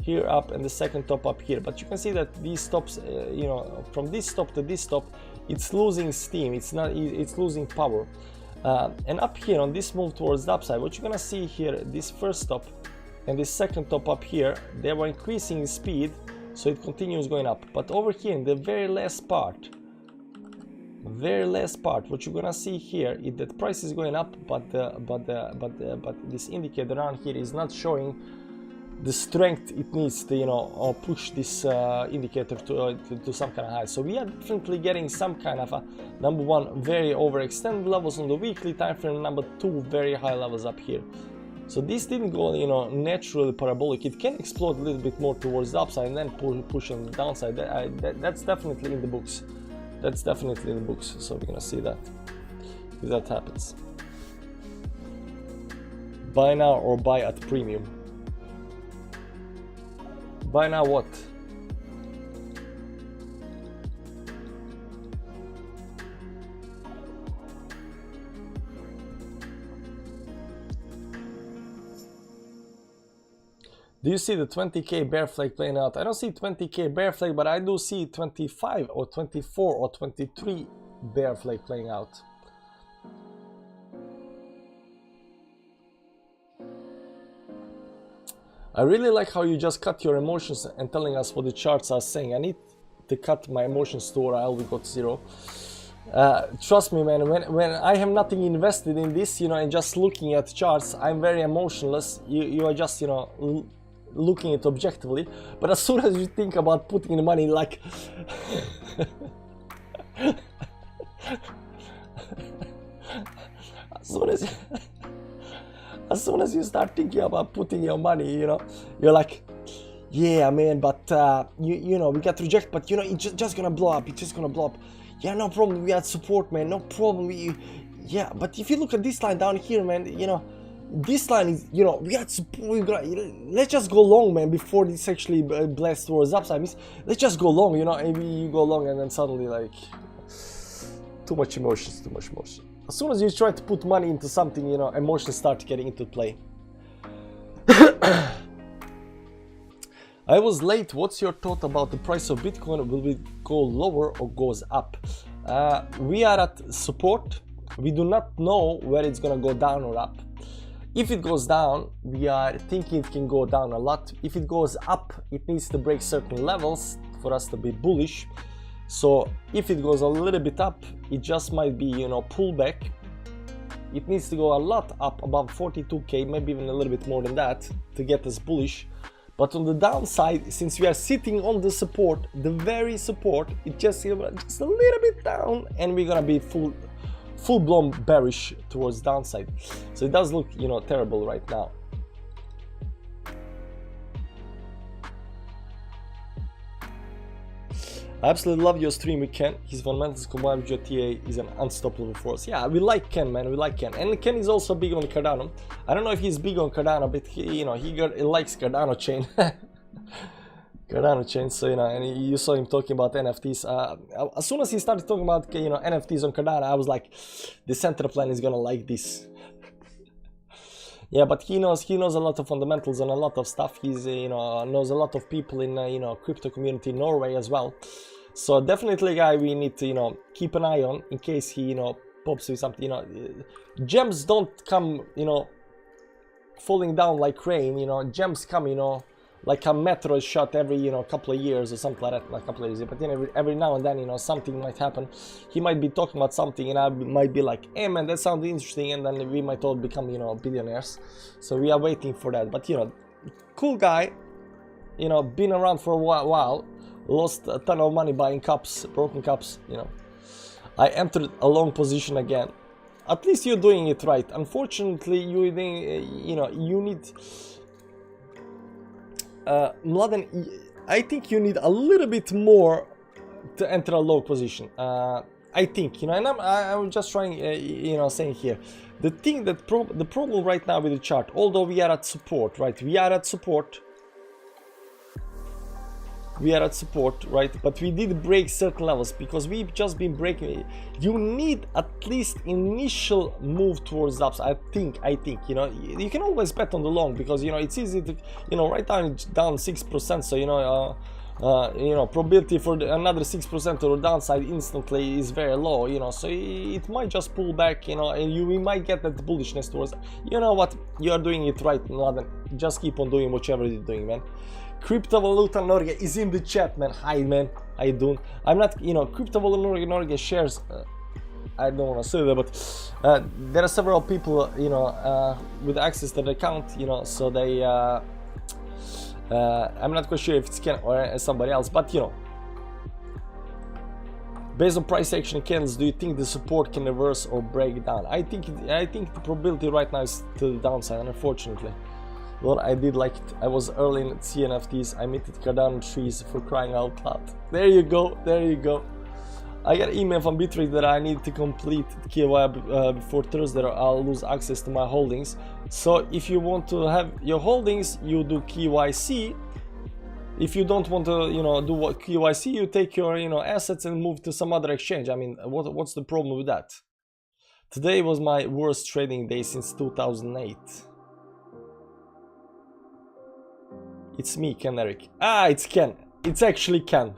Here up, and the second top up here. But you can see that these stops, you know, from this stop to this stop, it's losing steam. It's losing power. And up here on this move towards the upside, what you're gonna see here, this first stop and this second top up here, they were increasing in speed, so it continues going up. But over here in the very last part, what you're gonna see here is that price is going up, but this indicator around here is not showing the strength it needs to, you know, push this indicator to some kind of high. So we are definitely getting some kind of a, number one, very overextended levels on the weekly time frame, number two, very high levels up here. So this didn't go, you know, naturally parabolic. It can explode a little bit more towards the upside and then push on the downside. That's definitely in the books. That's definitely in the books. So we're gonna see that if that happens. Buy now or buy at premium. Buy now what? Do you see the 20k bear flag playing out? I don't see 20k bear flag, but I do see 25 or 24 or 23 bear flag playing out. I really like how you just cut your emotions and telling us what the charts are saying. I need to cut my emotions to or I will go to zero. Trust me, man, when I have nothing invested in this, you know, and just looking at charts, I'm very emotionless. You are just, you know, looking at it objectively. But as soon as you think about putting the money, like as soon as you start thinking about putting your money, you know, you're like, yeah, man, but you know, we got rejected, but you know, it's just gonna blow up. It's just gonna blow up. Yeah, no problem. We had support, man. No problem. Yeah, but if you look at this line down here, man, you know, this line is, you know, we had support. Let's just go long, man, before this actually blasts towards upside. Let's just go long, you know. Maybe you go long and then suddenly, like, too much emotions, too much emotion. As soon as you try to put money into something, you know, emotions start getting into play. I was late. What's your thought about the price of Bitcoin? Will it go lower or goes up? We are at support. We do not know where it's gonna go down or up. If it goes down, we are thinking it can go down a lot. If it goes up, it needs to break certain levels for us to be bullish. So if it goes a little bit up, it just might be, you know, pullback. It needs to go a lot up, above 42k, maybe even a little bit more than that, to get us bullish. But on the downside, since we are sitting on the support, the very support, it just a little bit down, and we're gonna be full-blown bearish towards downside. So it does look, you know, terrible right now. I absolutely love your stream with Ken. His fundamentals combined with your TA is an unstoppable force. Yeah, we like Ken, man. We like Ken. And Ken is also big on Cardano. I don't know if he's big on Cardano, but he, you know, he likes Cardano chain. Cardano chain. So, you know, and you saw him talking about NFTs. As soon as he started talking about, you know, NFTs on Cardano, I was like, the center plan is gonna like this. Yeah, but he knows a lot of fundamentals and a lot of stuff. He's, you know, knows a lot of people in, you know, crypto community in Norway as well. So definitely a guy we need to, you know, keep an eye on in case he, you know, pops with something, you know. Gems don't come, you know, falling down like rain, you know. Gems come, you know, like a meteor shot every, you know, couple of years or something like that, like a couple of years. But you know, every now and then, you know, something might happen. He might be talking about something, and I might be like, hey man, that sounds interesting, and then we might all become, you know, billionaires. So we are waiting for that. But you know, cool guy, you know, been around for a while, lost a ton of money buying cups, broken cups, you know. I entered a long position again. At least you're doing it right. Unfortunately, you know, you need Mladen, I think you need a little bit more to enter a low position. I think, you know, and I'm just trying, you know, saying here, the thing that the problem right now with the chart, although we are at support, right? We are at support, right? But we did break certain levels because we've just been breaking. You need at least initial move towards the upside. I think, you know, you can always bet on the long because, you know, it's easy to, you know, right now it's down 6%. So, you know, probability for another 6% to the downside instantly is very low, you know, so it might just pull back, you know, and we might get that bullishness towards, you know what, you are doing it right, Mladen. Just keep on doing whatever you're doing, man. Cryptovaluta Norge is in the chat, man. Hi, man. How you doing? I'm not, you know, Cryptovaluta Norge shares, I don't want to say that, but there are several people, you know, with access to the account, you know, so they, I'm not quite sure if it's Ken or somebody else, but you know, based on price action candles, do you think the support can reverse or break down? I think the probability right now is to the downside, unfortunately. Well, I did like it. I was early in CNFTs. I minted Cardano trees for crying out loud. There you go. There you go. I got an email from Bitrate that I need to complete KYC before Thursday or I'll lose access to my holdings. So if you want to have your holdings, you do KYC. If you don't want to, you know, do what KYC, you take your, you know, assets and move to some other exchange. I mean, what's the problem with that? Today was my worst trading day since 2008. It's me, Ken Eric. Ah, it's Ken. It's actually Ken.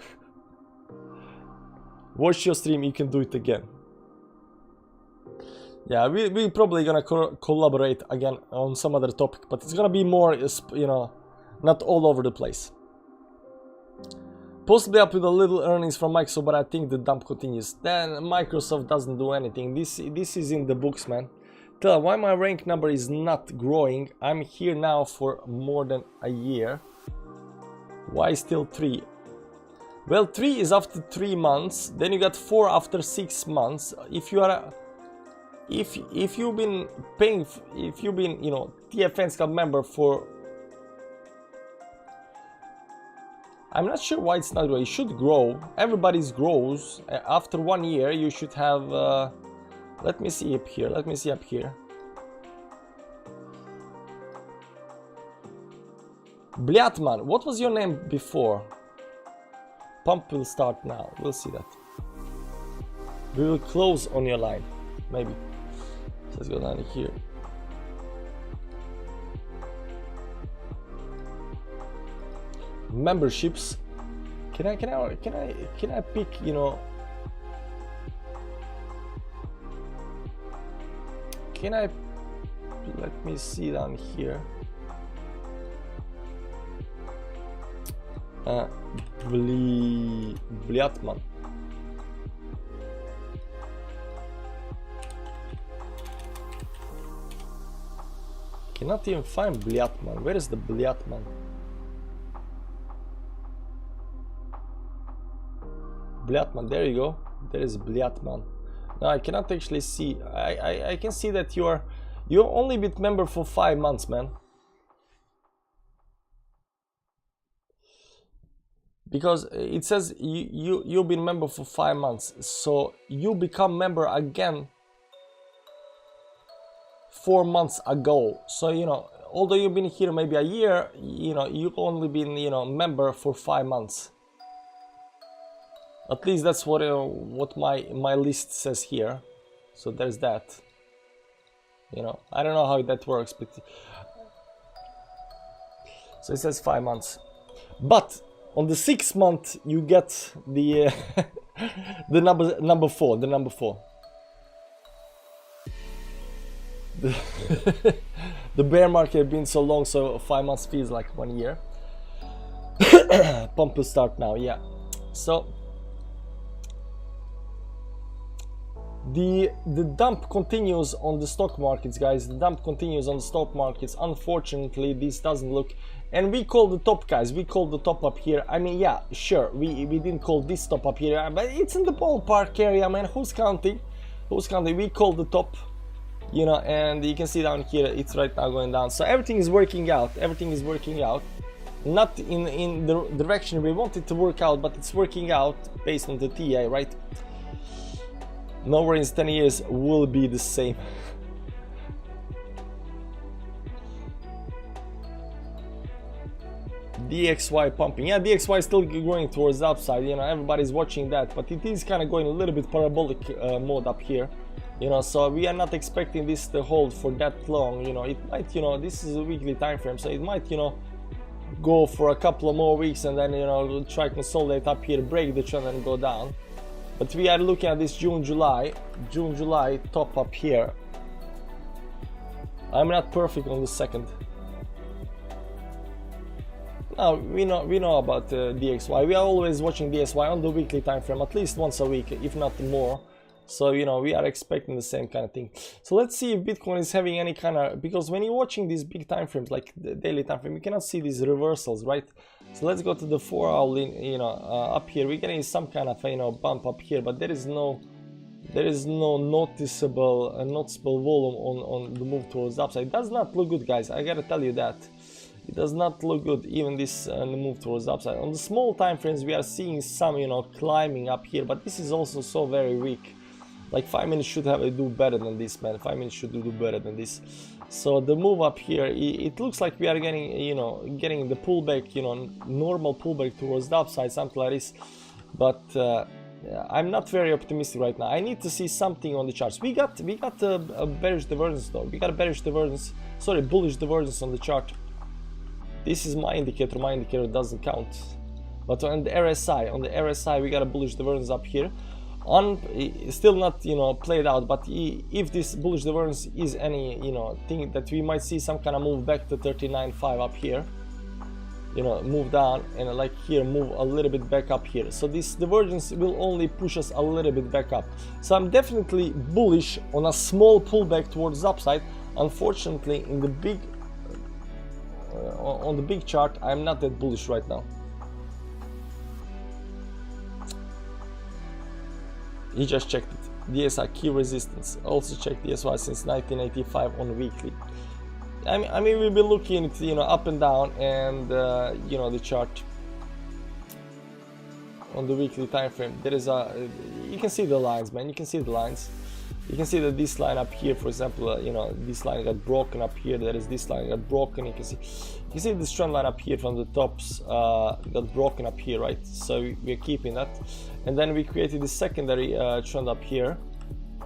Watch your stream, you can do it again. Yeah, we're probably gonna collaborate again on some other topic, but it's gonna be more, you know, not all over the place. Possibly up with a little earnings from Microsoft, but I think the dump continues. Then Microsoft doesn't do anything. This is in the books, man. Tell why my rank number is not growing. I'm here now for more than a year. Why still 3? Well, 3 is after 3 months. Then you got 4 after 6 months. If you are, if you've been paying, if you've been, you know, TFN's Club member for, I'm not sure why it's not growing. It should grow. Everybody's grows. After 1 year, you should have. Let me see up here. Let me see up here. Bliatman, what was your name before? Pump will start now. We'll see that. We will close on your line. Maybe. Let's go down here. Memberships. Can I pick, you know, can I, let me see down here. Bliatman. Cannot even find Bliatman. Where is the Bliatman? Bliatman, there you go. There is Bliatman. No, I cannot actually see. I can see that you're only been member for 5 months, man. Because it says you've been member for 5 months, so you become member again 4 months ago. So, you know, although you've been here maybe a year, you know, you've only been, you know, member for 5 months. At least that's what my list says here. So there's that. You know, I don't know how that works, but so it says 5 months. But on the 6th month, you get the the number 4. the bear market been so long, so 5 months feels like 1 year. Pump will start now, yeah. So the dump continues on the stock markets, guys. The dump continues on the stock markets. Unfortunately, this doesn't look, and we call the top, guys. We call the top up here. I mean, yeah, sure, we didn't call this top up here, but it's in the ballpark area, man. Who's counting? Who's counting? We call the top, you know, and you can see down here it's right now going down. So everything is working out. Everything is working out. Not in the direction we want it to work out, but it's working out based on the TI, right? Nowhere in 10 years will be the same. DXY pumping. Yeah, DXY is still going towards the upside. You know, everybody's watching that, but it is kind of going a little bit parabolic mode up here. You know, so we are not expecting this to hold for that long. You know, it might, you know, this is a weekly time frame, so it might, you know, go for a couple of more weeks and then, you know, try consolidate up here, break the trend and go down. But we are looking at this June July top up here. I'm not perfect on the second. Now we know about DXY. We are always watching DXY on the weekly time frame, at least once a week, if not more. So, you know, we are expecting the same kind of thing. So let's see if Bitcoin is having any kind of, because when you're watching these big time frames, like the daily time frame, you cannot see these reversals, right? So let's go to the 4 hour, you know, up here. We're getting some kind of, you know, bump up here, but there is no noticeable volume on the move towards the upside. It does not look good, guys. I gotta tell you that. It does not look good, even this the move towards the upside. On the small time frames, we are seeing some, you know, climbing up here, but this is also so very weak. Like 5 minutes should do better than this, man. 5 minutes should do better than this. So the move up here, it looks like we are getting, you know, getting the pullback, you know, normal pullback towards the upside, something like this. But I'm not very optimistic right now. I need to see something on the charts. We got a bearish divergence though. We got a bearish divergence. Sorry, bullish divergence on the chart. This is my indicator. My indicator doesn't count. But on the RSI, we got a bullish divergence up here. Still not, you know, played out, but if this bullish divergence is any, you know, thing that we might see some kind of move back to 39.5 up here, you know, move down and like here move a little bit back up here. So this divergence will only push us a little bit back up. So I'm definitely bullish on a small pullback towards the upside. Unfortunately, in the big on the big chart, I'm not that bullish right now. He just checked it. DSI key resistance. Also checked DSY since 1985 on weekly. I mean we've been looking at, you know, up and down, and you know, the chart on the weekly time frame. There is a, you can see the lines, man. You can see the lines. You can see that this line up here, for example, you know, this line got broken up here. There is this line got broken. You can see this trend line up here from the tops got broken up here, right? So we're keeping that, and then we created this secondary trend up here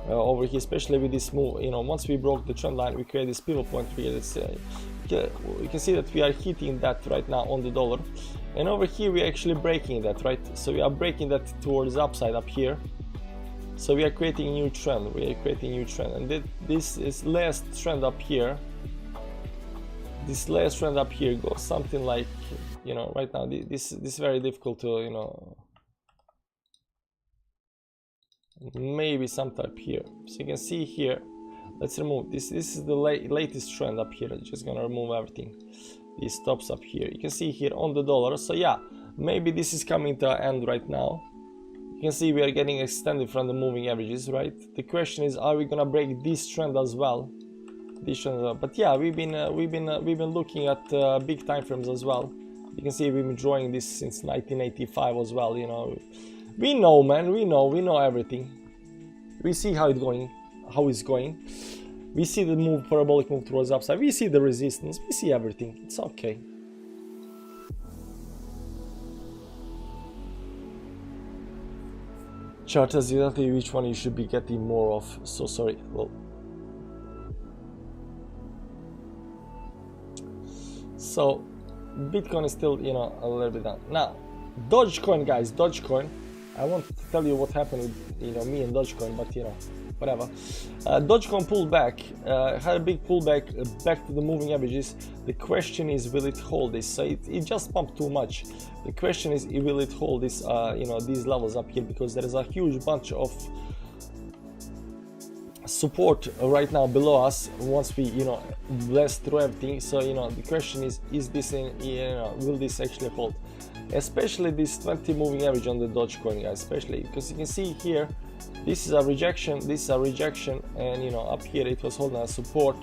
over here, especially with this move. You know, once we broke the trend line, we created this pivot point here. You can see that we are hitting that right now on the dollar, and over here we're actually breaking that, right? So we are breaking that towards the upside up here. So we are creating a new trend. And this is last trend up here. This last trend up here goes something like, you know, right now this is very difficult to, you know, maybe some type here. So you can see here. Let's remove this. This is the latest trend up here. I'm just gonna remove everything. These stops up here. You can see here on the dollar. So yeah, maybe this is coming to an end right now. You can see we are getting extended from the moving averages, right? The question is, are we gonna break this trend as well? But yeah, we've been looking at big time frames as well. You can see we've been drawing this since 1985 as well. You know, we know, man. We know everything. We see how it's going. We see the move, parabolic move towards the upside. We see the resistance. We see everything. It's okay. Chart tells you exactly which one you should be getting more of. So sorry. Well, so Bitcoin is still, you know, a little bit down. Now, Dogecoin, guys, Dogecoin. I want to tell you what happened with, you know, me and Dogecoin, but you know, whatever. Dogecoin pulled back, had a big pullback back to the moving averages. The question is, will it hold this? So it just pumped too much. The question is, will it hold this, you know, these levels up here, because there is a huge bunch of support right now below us once we, you know, blast through everything. So, you know, the question is this in, you know, will this actually hold? Especially this 20 moving average on the Dogecoin, guys, especially because you can see here, this is a rejection, this is a rejection, and you know, up here it was holding a support.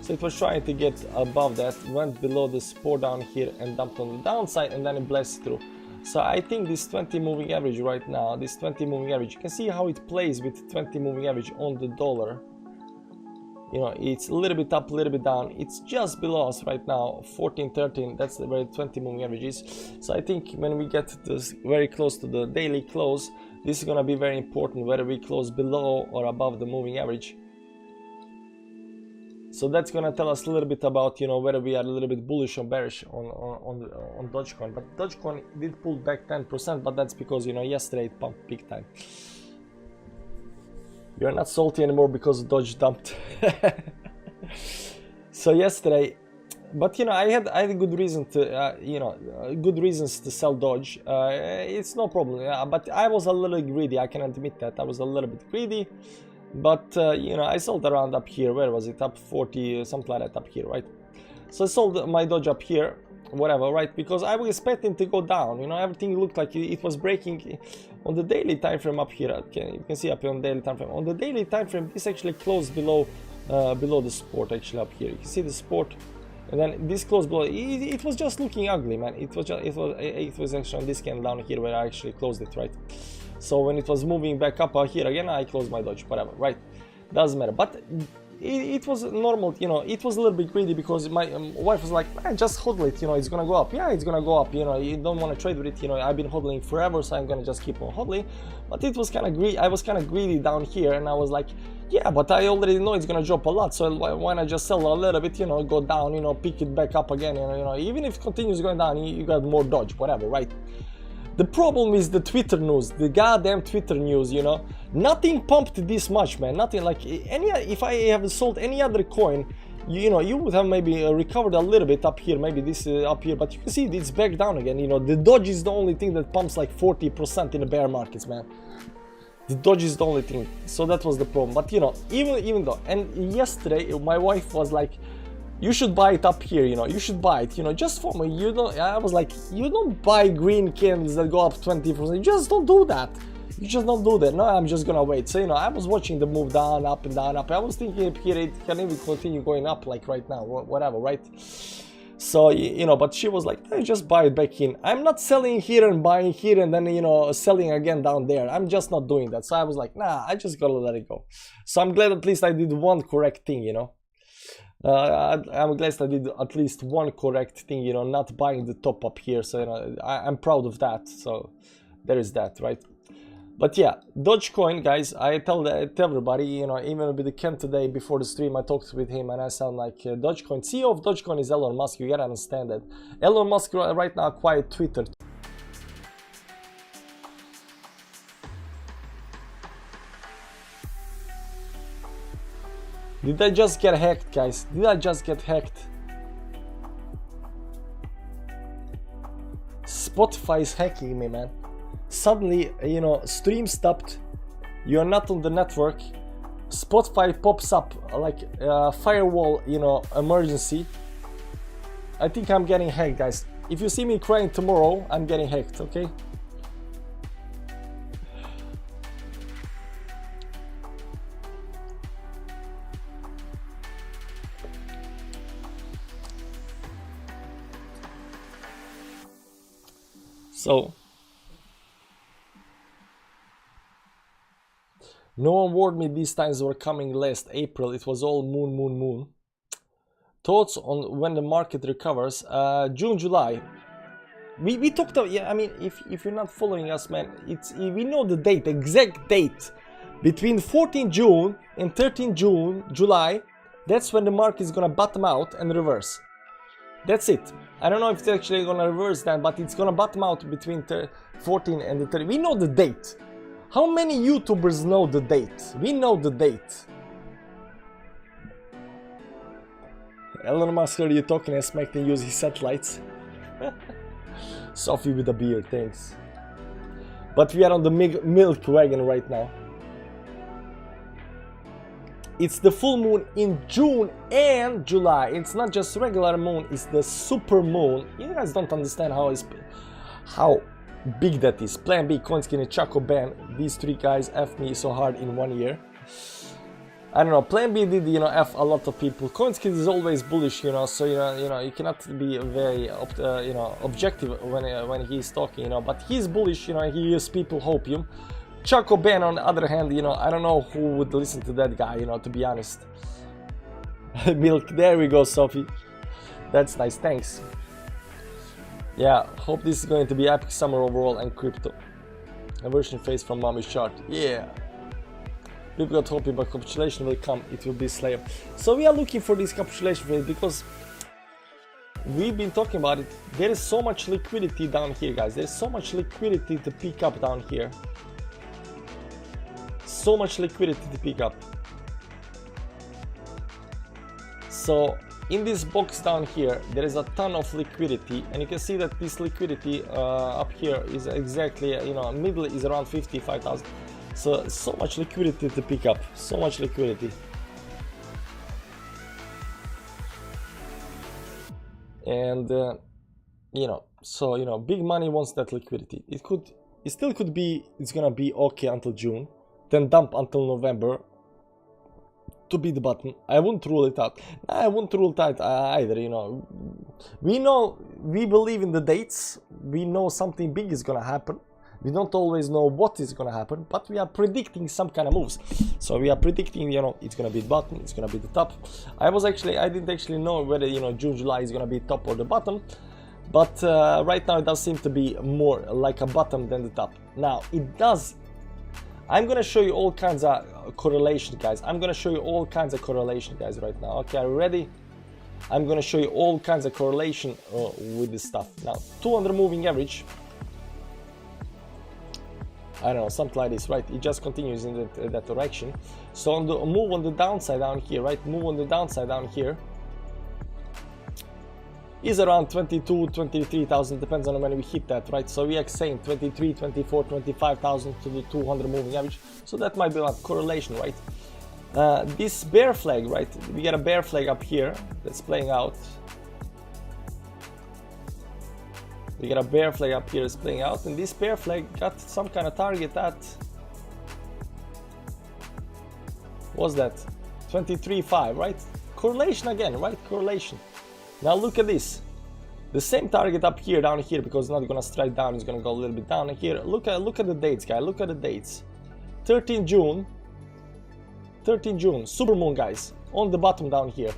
So it was trying to get above that, went below the support down here and dumped on the downside, and then it blasted through. So I think this 20 moving average right now, this 20 moving average, you can see how it plays with 20 moving average on the dollar. You know, it's a little bit up, a little bit down. It's just below us right now, 14.13. That's where 20 moving average is. So I think when we get this very close to the daily close, this is gonna be very important, whether we close below or above the moving average. So that's gonna tell us a little bit about, you know, whether we are a little bit bullish or bearish on Dogecoin. But Dogecoin did pull back 10%, but that's because, you know, yesterday it pumped big time. You're not salty anymore because Doge dumped. So yesterday, but you know, I had a good reason to, you know, good reasons to sell Doge. It's no problem. But I was a little greedy. I can admit that I was a little bit greedy. But you know, I sold around up here. Where was it? Up 40, something like that, up here, right? So I sold my Doge up here, whatever, right? Because I was expecting to go down. You know, everything looked like it was breaking on the daily time frame up here. Okay, you can see up here on the daily time frame. On the daily time frame, this actually closed below the support actually up here. You can see the support, and then this closed below. It was just looking ugly, man. It was actually on this candle down here where I actually closed it, right? So when it was moving back up here again, I closed my Doge, whatever, right? Doesn't matter. But it was normal, you know. It was a little bit greedy because my wife was like, man, just hodl it, you know, it's gonna go up. Yeah, it's gonna go up, you know, you don't want to trade with it, you know. I've been hodling forever, so I'm gonna just keep on hodling. But it was kind of greedy. I was kind of greedy down here, and I was like, yeah, but I already know it's gonna drop a lot, so why not just sell a little bit, you know, go down, you know, pick it back up again, and you know, even if it continues going down, you got more Doge, whatever, right? The problem is the Twitter news, the goddamn Twitter news, you know. Nothing pumped this much, man. Nothing like if I have sold any other coin, you know, you would have maybe recovered a little bit up here, maybe this up here, but you can see it's back down again. You know, the Doge is the only thing that pumps like 40% in the bear markets, man. The Doge is the only thing. So that was the problem. But you know, even though, and yesterday my wife was like, you should buy it up here, you know, you should buy it, you know, just for me. You don't, I was like, you don't buy green candles that go up 20%, you just don't do that. You just don't do that. No, I'm just gonna wait. So, you know, I was watching the move down, up and down, up. I was thinking up here it can even continue going up like right now, whatever, right? So, you know, but she was like, hey, just buy it back in. I'm not selling here and buying here and then, you know, selling again down there. I'm just not doing that. So I was like, nah, I just gotta let it go. So I'm glad at least I did one correct thing, you know. I'm glad I did at least one correct thing, you know, not buying the top up here. So, you know, I'm proud of that. So there is that, right? But yeah, Dogecoin, guys, I tell everybody, you know, even with the Ken today before the stream, I talked with him and I sound like Dogecoin. CEO of Dogecoin is Elon Musk. You gotta understand that. Elon Musk right now acquired Twitter. Did I just get hacked, guys? Did I just get hacked? Spotify is hacking me, man. Suddenly, you know, stream stopped. You're not on the network. Spotify pops up like firewall, you know, emergency. I think I'm getting hacked, guys. If you see me crying tomorrow, I'm getting hacked, okay? So, no one warned me these times were coming last April. It was all moon. Thoughts on when the market recovers? June, July. We talked about, yeah, I mean, if you're not following us, man, we know the date, exact date. Between 14 June and 13 July, that's when the market is gonna bottom out and reverse. That's it. I don't know if it's actually gonna reverse that, but it's gonna bottom out between 14 and the 30. We know the date. How many YouTubers know the date? We know the date. Elon Musk, are you talking and smacking use his satellites? Sophie with a beer, thanks. But we are on the milk wagon right now. It's the full moon in June and July. It's not just regular moon, it's the super moon. You guys don't understand how big that is. Plan B, Coinskin, Chaco Ban. These three guys F me so hard in 1 year. I don't know, Plan B did, you know, F a lot of people. Coinskin is always bullish, you know, so, you know, you cannot be very, you know, objective when he's talking, you know, but he's bullish, you know, he gives people hopium. Chaco Ben, on the other hand, you know, I don't know who would listen to that guy, you know, to be honest. Milk, there we go, Sophie. That's nice, thanks. Yeah, hope this is going to be epic summer overall and crypto. Aversion phase from Mommy's chart, yeah. We've got hope, but capitulation will come, it will be Slayer. So we are looking for this capitulation phase because we've been talking about it. There is so much liquidity down here, guys. There's so much liquidity to pick up down here. So much liquidity to pick up. So in this box down here, there is a ton of liquidity, and you can see that this liquidity up here is exactly, you know, middle is around 55,000. So much liquidity to pick up, so much liquidity. And you know, so, you know, big money wants that liquidity. It still could be, it's gonna be okay until June, then dump until November to be the bottom. I wouldn't rule it out. I wouldn't rule it out either, you know. We believe in the dates. We know something big is gonna happen. We don't always know what is gonna happen, but we are predicting some kind of moves. So we are predicting, you know, it's gonna be the bottom, it's gonna be the top. I didn't actually know whether, you know, June, July is gonna be top or the bottom, but right now it does seem to be more like a bottom than the top. Now it does. I'm gonna show you all kinds of correlation, guys. I'm gonna show you all kinds of correlation, guys, right now. Okay, are you ready? I'm gonna show you all kinds of correlation with this stuff. Now, 200 moving average. I don't know, something like this, right? It just continues in that direction. So on the move on the downside down here, right? Move on the downside down here is around 22, 23,000, depends on when we hit that, right? So we are saying 23, 24, 25,000 to the 200 moving average. So that might be like correlation, right? This bear flag, right? We get a bear flag up here that's playing out. We get a bear flag up here is playing out, and this bear flag got some kind of target at, what's that? 23.5, right? Correlation again, right? Correlation. Now look at this. The same target up here, down here, because it's not gonna strike down, it's gonna go a little bit down here. Look at the dates, guys. Look at the dates. 13 June, super moon, guys, on the bottom down here.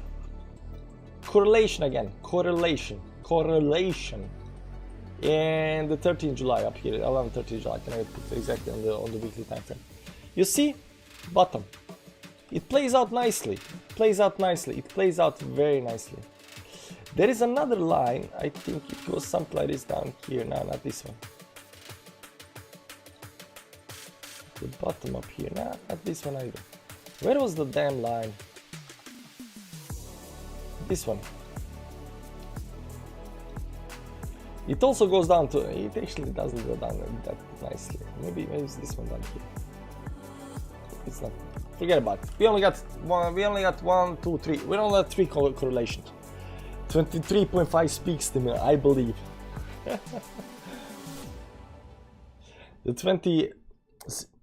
Correlation again, correlation. And the 13th July up here, 13th July, can I put exactly on the weekly time frame? You see, bottom. It plays out nicely. It plays out very nicely. There is another line. I think it goes something like this down here. No, not this one. The bottom up here. Nah, not this one either. Where was the damn line? This one. It also goes down to, it actually doesn't go down that nicely. Maybe it's this one down here. It's not. Forget about it. We only got one, two, three. We only got three correlations. 23.5 speaks to me, I believe. The 20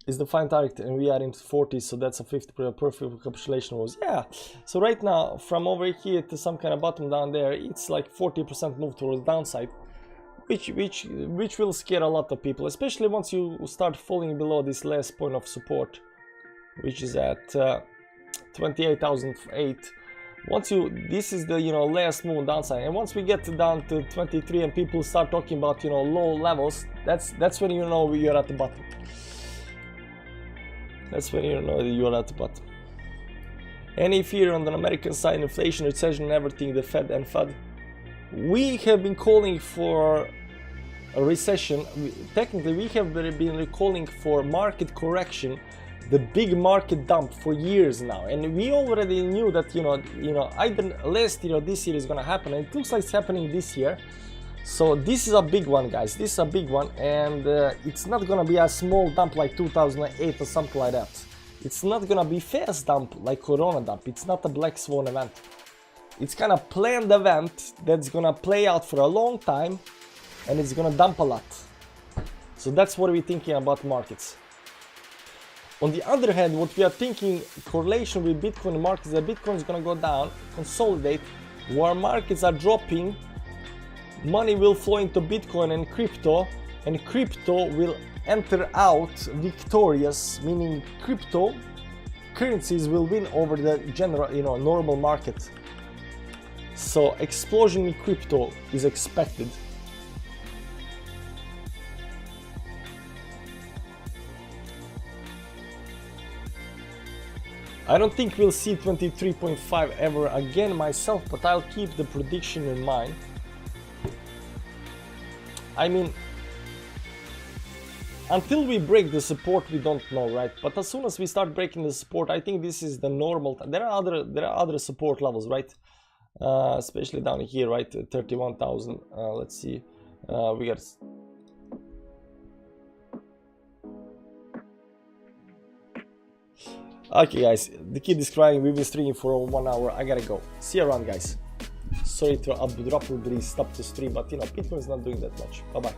is the fine target, and we are in 40, so that's a 50% perfect capitulation was. Yeah. So right now, from over here to some kind of bottom down there, it's like 40% move towards downside. Which will scare a lot of people, especially once you start falling below this last point of support, which is at 28,008. Once this is the, you know, last move downside, and once we get down to 23 and people start talking about, you know, low levels, that's when you know you're at the bottom. That's when you know you're at the bottom. Any fear on the American side, inflation, recession, and everything, the Fed and FUD? We have been calling for a recession. Technically, we have been recalling for market correction, the big market dump for years now, and we already knew that either last year or this year is gonna happen, and it looks like it's happening this year. So this is a big one, guys. This is a big one, and it's not gonna be a small dump like 2008 or something like that. It's not gonna be fast dump like Corona dump. It's not a black swan event. It's kind of planned event that's gonna play out for a long time, and it's gonna dump a lot. So that's what we're thinking about markets. On the other hand, what we are thinking correlation with Bitcoin markets, that Bitcoin is gonna go down, consolidate, while markets are dropping, money will flow into Bitcoin and crypto will enter out victorious, meaning crypto currencies will win over the general, normal market. So explosion in crypto is expected. I don't think we'll see 23.5 ever again myself, but I'll keep the prediction in mind. I mean, until we break the support, we don't know, right? But as soon as we start breaking the support, I think this is the normal. There are other support levels, right? Especially down here, right? 31,000. Let's see. We got. Okay, guys. The kid is crying. We've been streaming for 1 hour. I gotta go. See you around, guys. Sorry to abruptly stop the stream, but Bitcoin is not doing that much. Bye bye.